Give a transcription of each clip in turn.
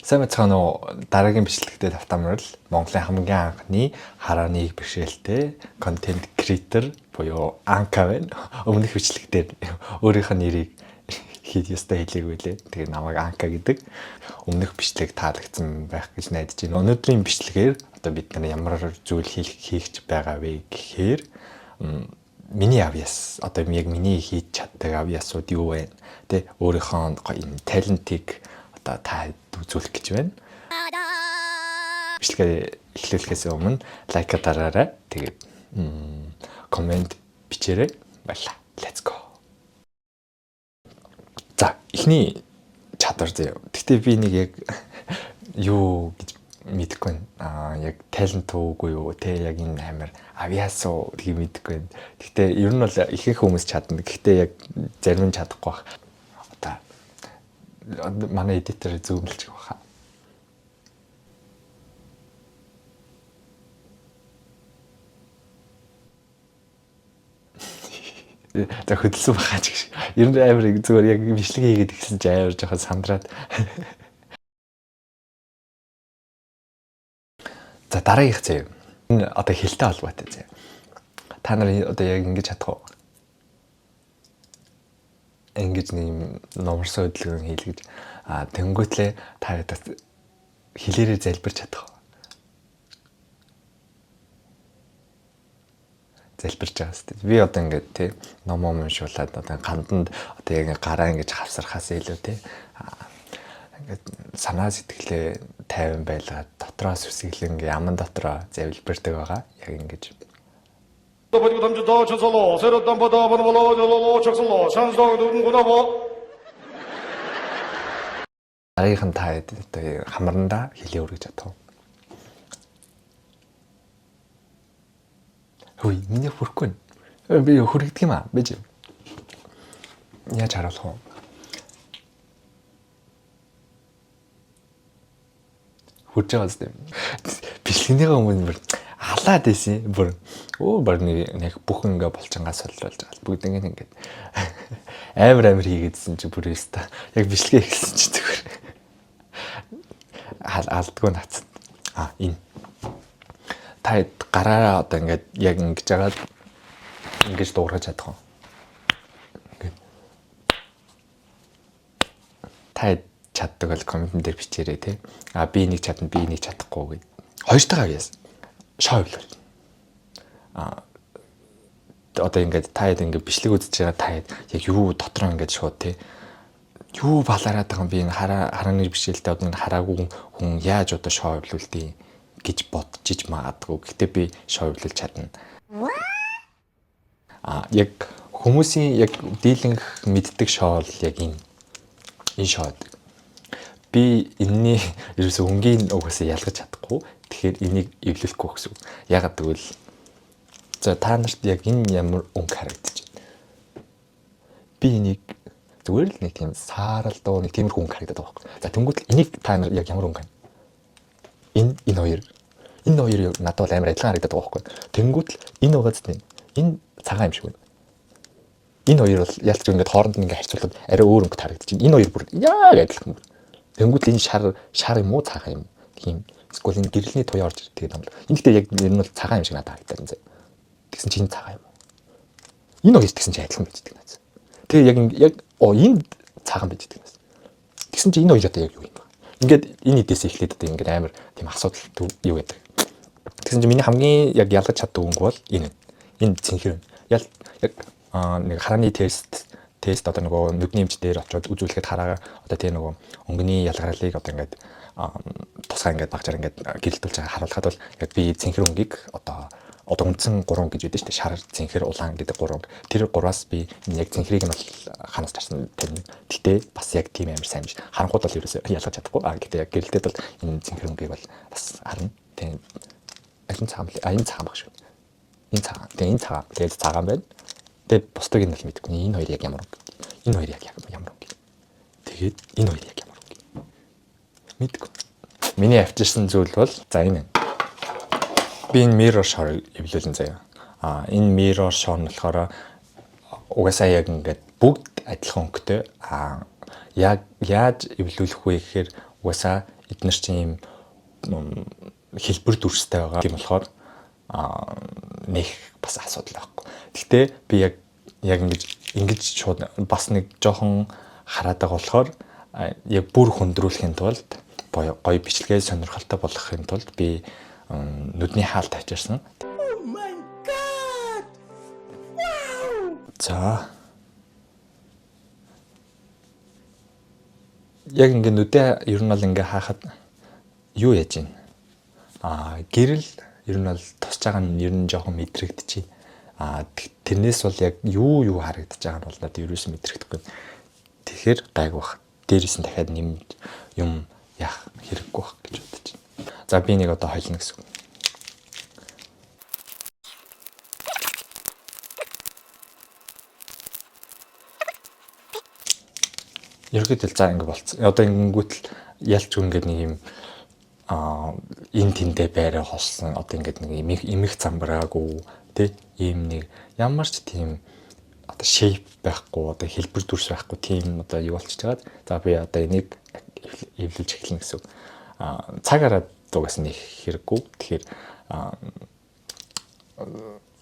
Сайн бацхан уу дараагийн бичлэгтээ давтамжрал Монголын хамгийн анхны харааны бэрхшээлтэй контент креатор буюу Анка байна. Өмнөх бичлэгтээ өөрийнх нь нэрийг хийх ёстой хэлээгүй лээ. Тэгээ намайг Анка гэдэг. Өмнөх бичлэг таалагдсан байх гэж найдаж байна. Өнөөдрийн бичлэгээр одоо бид нар ямар зүйл хийх байгаа вэ гэхээр миний авьяас одоо яг миний хийж чаддаг авьяасууд юу вэ? Тэ өөрийнхөө энэ талентыг одоо та үзүүлэх гэж байна. Бичлэгээ эхлүүлэхээс өмнө лайка дараарай. Тэгээд комент бичээрэй. Баярлалаа. Let's go. За, эхний чадвар заяа. Гэхдээ би нэг яг юу гэж мэдэхгүй байна. Яг талент уугүй юу те яг энэ амар авьяасуу тийг мэдэхгүй байна. Гэхдээ ер нь бол ихэнх хүмүүс чадна. Гэхдээ яг зарим нь чадахгүй байх. Одоо манай эдитер зүүмлж байгаа. За хөдөлсөн байгаа ч гэж. Ер нь амар зүгээр яг бичлэг хийгээд гисэн чи амар жоохон сандраад. За дараагийнх заяа. Энэ одоо хэлтэй холбоотой заяа. Та нар одоо яг ингэж чадах уу? Ингэж нэг номерсон хөдөлгөөн хийлгэж тэнгуүтлээ та хэлээрээ залбирч чадах. Залбирч байгаа сте. Би одоо ингээд тий ном уншуулад одоо ганданд одоо яг гараа ингэж хавсархаас илүү тий ингээд санаа сэтгэлээ тайван байлгаад дотроос үсгэлэн яман дотроо залбирдаг байгаа. Яг ингэж 버리고 담주다 천설로 새로 담보다 번호로 열로 적설로 찬성 누군구나보 дараагийнх нь та одоо хамаранда хэлээ өргөж чадах. Хөөе, миний хүрхгүй. Би хүрэгдэг юм аа. Бэж. Яаж харуулах вэ? Хүрж байгаа зү. Бичлэгнийгээ өмнө бүр халаад байсан. Бүр баг нэг бүх ингээ болчингаас солиулж байгаа. Бүгд ингээд амар хийгээдсэн чи бүр өстө. Яг бичлэгээ хийсэн чи зүгээр. Алдгүй нацсан. Энэ. Та гараараа одоо ингээд яг ингэж жагаад ингэж дуургаж чадах уу? Ингээд. Та чаддаг бол коммент дээр бичээрэй те. Би нэг чадна, би нэг чадахгүй гэд. Хоёр дахь авьяас. Шоувлал. Одоо ингээд та ингээд бичлэг үзэж байгаа та яг юу дотроо ингээд шууд те юу балаараад байгаа юм би энэ харааны бишэлтэй одоо энэ хараагүй хүн яаж одоо шоувлуулдیں۔ Гэж бодчих магадгүй. Гэтэ би шоувлуулж чадна. Яг хүмүүсийн яг дийлэнх мэддэг шоу л яг энэ шоу. Би энэний ерөөсөө өнгийн угаасаа ялгаж чадахгүй. Тэгэхээр энийг эвлүүлэхгүй гэсэн үг. Ягаад гэвэл за та нарт яг энэ ямар өнгө харагдаж байна. Би энийг зүгээр л нэг тийм саарал доо нэг тиймэрхүү өнгө харагдаад байгаа байхгүй. За тэнгуут энийг та нар яг ямар өнгө байна? Энэ хоёр надад бол амар адилхан харагдаад байгаа байхгүй. Тэнгуут л энэ угаас тийм энэ цагаан юм шиг байна. Энэ хоёр бол ялч ингээд хооронд нь ингээд харьцуулахад арай өөр өнгөт харагдаж байна. Энэ хоёр бүр яг адилхан. Тэнгуут л энэ шар юм уу цагаан юм. Тийм эсвэл энэ гэрэлний туяа орж ирдэг юм. Энэ гэхдээ яг ер нь бол цагаан юм шиг надад харагдаад байна. Тэгсэн чинь энэ цагаан юм. Энэ хоёр тэгсэн чинь адилхан байж байгаа юм. Тэгээ яг энэ цагаан байж байгаа юм. Тэгсэн чинь энэ хоёр одоо яг юу юм бэ? Ингээд энэ эдээс эхлээд одоо ингээд амар тийм асуудал юу гэдэг. Тэгсэн чинь миний хамгийн яг ялгаж чаддаг өнгө бол энэ. Энэ цэнхэр. Яг нэг харааны тест одоо нөгөө нүдний эмч дээр очиод үзүүлэхэд хараа одоо тийм нөгөө өнгөний ялгарлыг одоо ингээд тусгай ингээд багчаар ингээд гэрэлтүүлж байгаа харуулхад бол яг би цэнхэр өнгийг одоо үндсэн 3 гэж байдаг шүү дээ. Шар цэнхэр улаан гэдэг 3. Тэр 3-аас би яг цэнхрийг нь бол ханаас тарсан тавина. Гэтэ бас яг тийм амар сайн биш. Харанхууд бол ерөөсөө ялгаж чадахгүй. Гэтэ яг гэрэлтэд бол энэ цэнхэр өнгийг бол бас харна. Тийм энэ цагаан энэ цагаан баг шүү. Энэ цагаан. Тэгээ энэ цагаан. Тэгээд цагаан байна. Тэгээд бусдыг нь л мэдэхгүй. Энэ хоёр яг ямар өнгө. Энэ хоёр яг ямар өнгө. Тэгээд энэ хоёр яг ямар өнгө. Мэдэхгүй. Миний авчирсан зүйл бол за энэ. Би энэ mirror show эвлүүлэн заяа. Энэ mirror show нь болохоор угаасаа яг ингээд бүгд адилхан өнгөтэй. Яг яаж эвлүүлэх вэ гэхээр угаасаа эдгээр чинь хэлбэр дүрстэй байгаа. Тийм болохоор нэг бас асуудал байхгүй. Гэхдээ би яг ингэж шууд бас нэг жоохон хараад байгаа болохоор яг бүр хөндрүүлэхийн тулд гоё бичлэгээ сонирхолтой болгохын тулд би нүдний хаалт авчирсан. Oh my god. Wow. За. Яг ингэ нүдээ ер нь бол ингэ хаахад юу яаж ийн? Гэрэл ер нь бол тосч байгаа нь ер нь жоохон мэдрэгдчихэе. Тэрнээс бол яг юу харагдаж байгаа нь бол надад ерөөс мэдрэгдэхгүй. Тэгэхээр гайг бах. Дээрээс нь дахиад нэмж юм яах хэрэггүй бах гэж бодож байна. За би нэг одоо хойлно гэсэн. Ерөөдөл за ингэ болцсон. Одоо ингэнгүүтэл ялч ингээд нэг юм эн тэндээ байраа холсон. Одоо ингээд нэг эмх замбраагүй тий ийм нэг ямар ч тийм одоо shape байхгүй одоо хэлбэр дүрс байхгүй тийм одоо юу болчихж байгаад за би одоо энийг эвлүүлж эхэлнэ гэсэн. Цагаараа дугаас нэг хэрэггүй. Тэгэхээр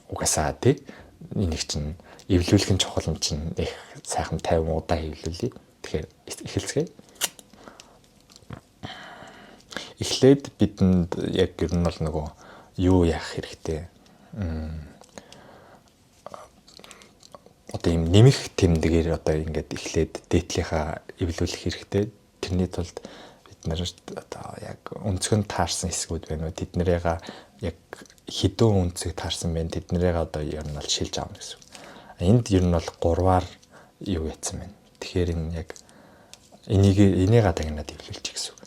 угаасаа тий энийг чинь эвлүүлэх нь чухал юм чинь их сайхан 50 удаа эвлүүлээ. Тэгэхээр эхэлцгээе. Эхлээд бидэнд яг ер нь бол нөгөө юу яах хэрэгтэй. Одоо юм нэмэх тэмдэгээр одоо ингээд эхлээд дээдлийнхаа эвлүүлэх хэрэгтэй. Тэрний тулд бид нарт одоо яг өнцгөнд таарсан хэсгүүд байна уу? Тэднэрийг яг хэдэн өнцөг таарсан байна. Тэднэрийг одоо ер нь бол шилж аавна гэсэн. Энд ер нь бол 3-аар юу яцсан байна. Тэгэхээр энэ яг энийг дагнаад эвлүүлчих гэсэн үг.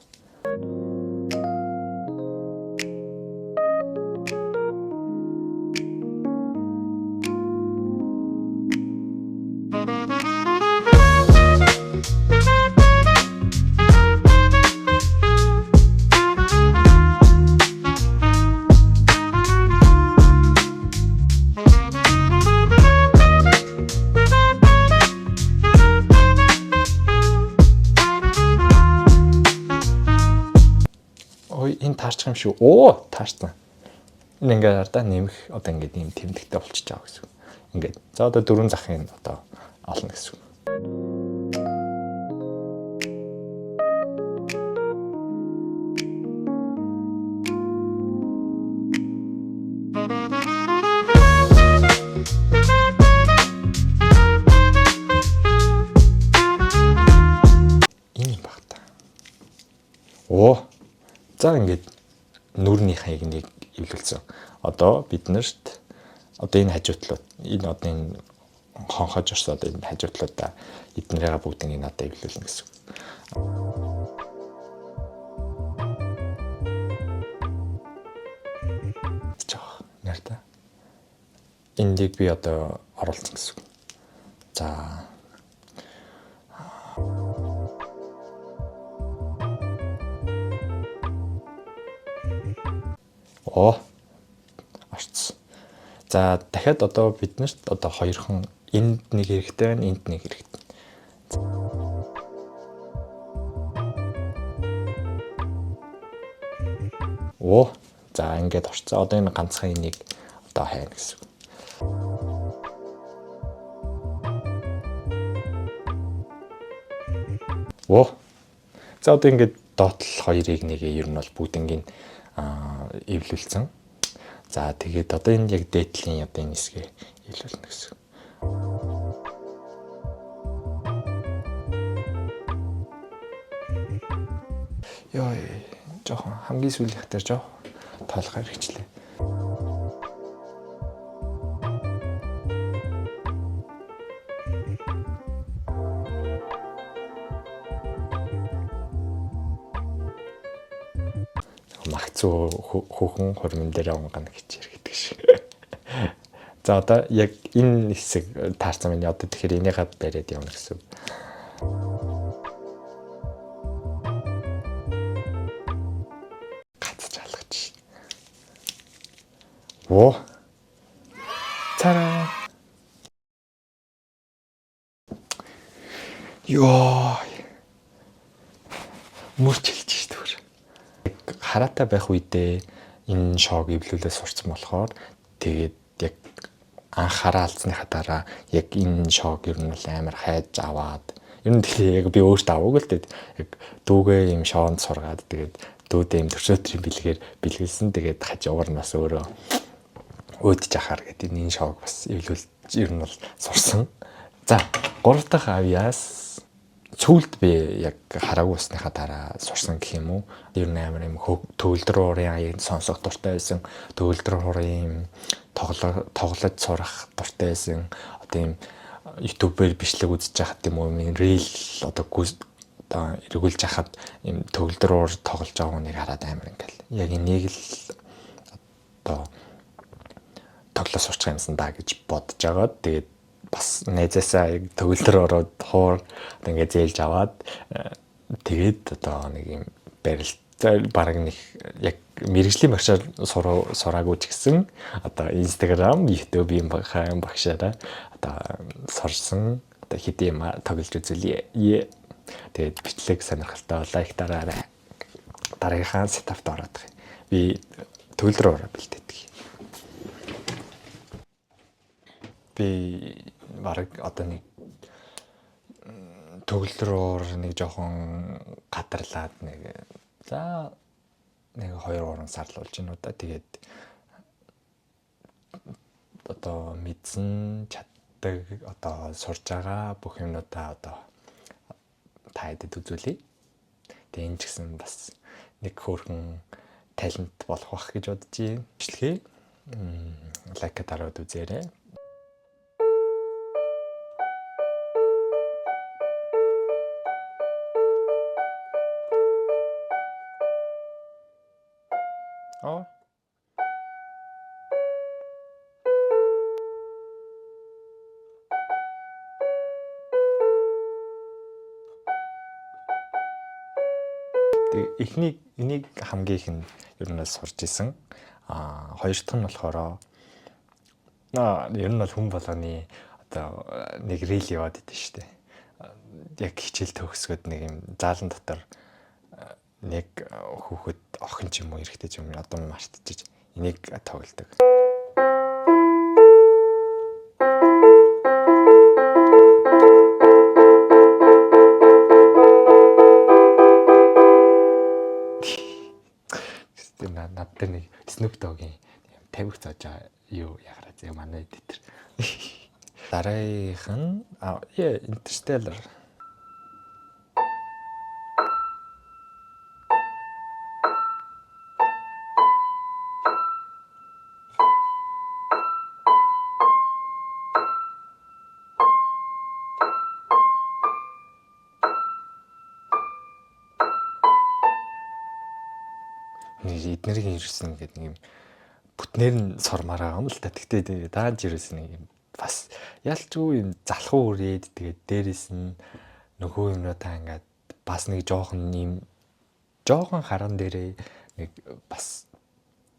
Энэ таарчих юм шүү. Оо, таарсан. Энэ ингээд ардаа нэмэх одоо ингээд ийм тэмдэгтэй болчихж байгаа гэсэн. Ингээд. За одоо дөрвөн захын одоо олно гэсэн. Энэ юм баг та. Оо. За ингээд нүрийн хаягныг эвлүүлсэн. Одоо биднэрт одоо энэ хажуутлууд энэ одоо энэ хонхож орсон одоо энэ хажуутлуудаа эднэрээ бүгднийг надад эвлүүлнэ гэсэн. Жоо нэртэ. Эндийг би одоо оруулсан гэсэн. За орцсон. За дахиад одоо биднэрт одоо хоёрхан энд нэг хэрэгтэй байна, энд нэг хэрэгтэй. За ингээд орцсон. Одоо энэ ганцхан энийг одоо хайна гэсэн. За одоо ингээд доотлол хоёрыг нэг ер нь бол бүгднийг эвлүүлсэн. За тэгээд одоо энэ яг дээдлийн одоо энэ хэсгээ эвлүүлнэ гэсэн. Йоо, жоохон хамгийн сүүлийнх дээр жоо тоолохоор хэрэгчлээ. Магцуу хүүхэн хормон дээр онгана гэж яригддаг шиг. За одоо яг энэ хэсэг таарсан миний одоо тэгэхээр энийгээ бариад явна гэсэн. Гацж алгаж. Цараа. Йоо. Мөрч хэлж шүү дээ. хараатай байх үедээ энэ шоуг эвлүүлээ сурцсан болохоор тэгээд яг анхаараа алдсныхаа дараа яг энэ шоуг ер нь бол амар хайж аваад ер нь тэгэхээр яг би өөртөө аваагүй л дээ яг дүүгээ юм шоунд сургаад тэгээд дүүдээ юм төршөөтрийн бэлгээр бэлгэлсэн тэгээд хажуугаар нь бас өөрөө өөдөж ахаар гэдэг энэ шоуг бас эвлүүлж ер нь бол сурсан. За 3 дахь авьяас сүүлд би яг хараагүй усныхаа дараа сурсан гэх юм уу. Ер нь амар юм төгөлдөр уурын аяг сонсох дуртай байсан. Төгөлдөр уурын тоглож сурах дуртай байсан. Одоо юм YouTube-ээр бичлэг үзэж байхад юм уу reel одоо эргүүлж хахад юм төгөлдөр уур тоглож байгаа хүнийг хараад амар ингээл яг энийг л одоо тоглож сурчих юмсан да гэж бодож агаад тэгээд бас найзаасаа яг төгөлдөр ороод хуур ингээд зээлж аваад тэгээд одоо нэг юм барилтаар баг нэг яг мэрэгжлийн багшаар сураагүй ч гэсэн одоо Instagram, YouTube-ийн багшаараа одоо сурсан одоо хэдий юм тоглож үзүүлье. Тэгээд бичлэг сонирхолтой лайк дараарай. Дараагийнхаа сетапт ороод байгаа. Би төгөлдөр ороо бэлдээдэг. Би баг одоо нэг төгөлдөр нэг жоохон гадарлаад нэг за нэг 2-3 сар л болж байна уу да. Тэгээд одоо мэдсэн чаддаг одоо сурж байгаа бүх юмнуудаа одоо таадаг үзүүлээ. Тэгээ энэ ч гэсэн бас нэг хөөрхөн талент болох бах гэж бодож байна. Бичлэгээ лайк дараад үзээрэй. Эхний энийг хамгийн их нь ер нь сурж исэн. Хоёр дахь нь болохоор ер нь бол хүн болгоны одоо нэг рил яваад идэв штэ. Яг хичээл төгсгöd нэг юм заалан дотор нэг хүүхэд охин ч юм уу эрэгтэй ч юм уу одоо мартчихэж энийг тоглодог. Надад нэг Snoop Dogg-ийн тавих зааж байгаа юу ягараа зэ манай эдитер. Дараагийнх нь Interstellar. Эднэрийн ирсэн гэдэг нэг юм бүтнээр нь сормаар байгаа юм л та. Тэгтээ дааж ирсэн нэг юм бас ялчгүй юм залхуу үрээд тэгээд дээрэс нь нөгөө юмнуудаа ингээд бас нэг жоохон харан дээрээ нэг бас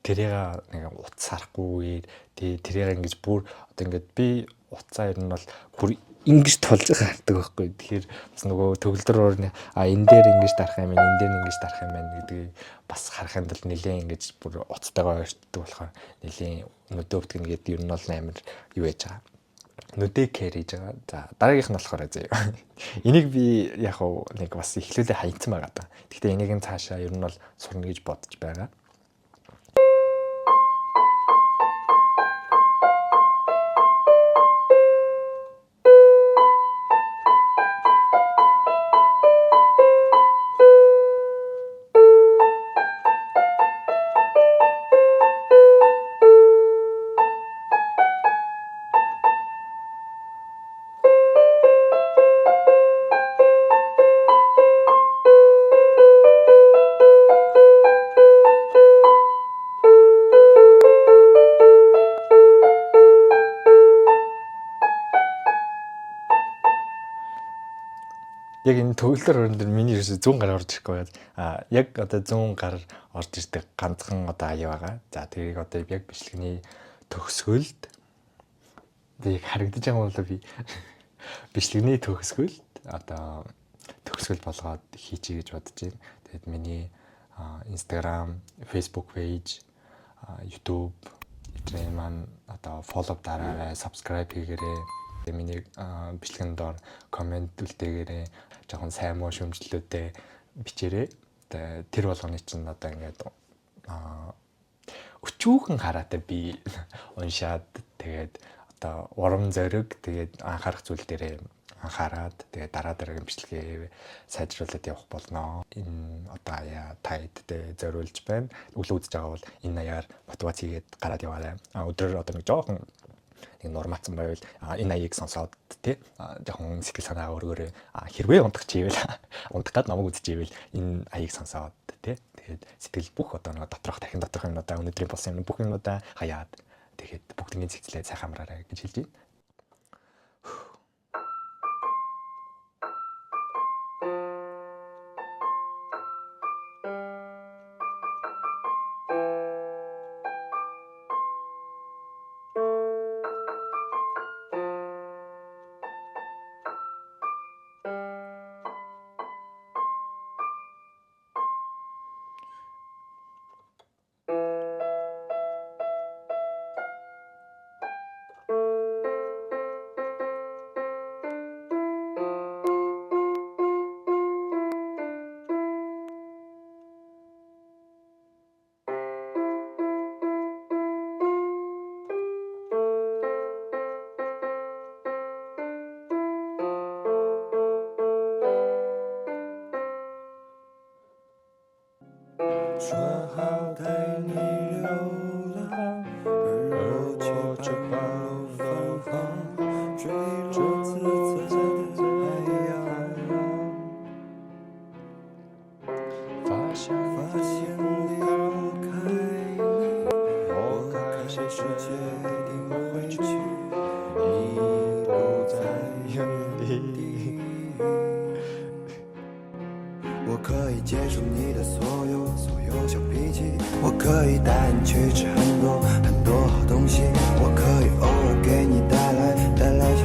тэрийг нэг утас харахгүйгээр тэгээд тэрийг ингэж бүр одоо ингээд би утсаа ер нь бол бүр ингэж толж хардаг байхгүй. Тэгэхээр бас нөгөө төгөлдөр уурны энэ дээр ингэж дарах юм байна, энэ дээр ингэж дарах юм байна гэдгийг бас харахын тулд нэлээд ингэж бүр уцтайгаа ойртдог болохоор нэлээд нүдэ өвдгөн гэдэг ер нь бол амар юу яж байгаа. Нүдэ кэр хийж байгаа. За дараагийнх нь болохоор заяа. Энийг би яг нэг бас эхлүүлээ хайцсан байгаа даа. Гэхдээ энийг нь цаашаа ер нь бол сурна гэж бодож байгаа. Яг энэ төгөлдөр өрн дээр миний ерөөсө 100 гар орж ирэхгүй байгаад яг одоо 100 гар орж ирдэг ганцхан одоо аяа байгаа. За тэрийг одоо яг бичлэгний төгсгөлд би харагдаж байгаа бол би бичлэгний төгсгөлд одоо төгсгөл болгоод хийчихье гэж бодож байна. Тэгэд миний Instagram, Facebook page, YouTube эдгээр маань одоо follow дараарай, subscribe хийгээрэй. Миний бичлэгэн доор комент үлдээгээрэй. Жохон сайн муу шүүмжлэлүүдээ бичээрэй. Тэр болгоны чинь одоо ингээд өчүүхэн хараатай би уншаад тэгээд одоо урам зориг тэгээд анхаарах зүйл дээрээ анхаарад тэгээд дараа дараагийн бичлэгээ сайжруулад явах болно. Энэ одоо тайдтэй зориулж байна. Үл үзэж байгаа бол энэ аяар мотивац хийгээд гараад яваарай. Өдрөөр одоо нэг жоохон нэг нурмаацсан байвал энэ аяыг сонсоод тий жоохон сэтгэл санаа өргөөрэй. Хэрвээ унтах чивэл унтах гад намайг үзчихвэл энэ аяыг сонсоод тий тэгээд сэтгэл бүх одоо нэг доторх дахин доторх юмнуудаа өнөөдрийн болсон юм бүх юмнуудаа хаяад тэгээд бүгднийг зэгцлээд сайхан амраарай гэж хэлж байна.说好带你流浪，而我却把路放放，坠落自在的海洋。发现离不开你，我开始决定回去，你不在原地。我可以接受你的所有小脾气，我可以带你去吃很多好东西，我可以偶尔给你带来些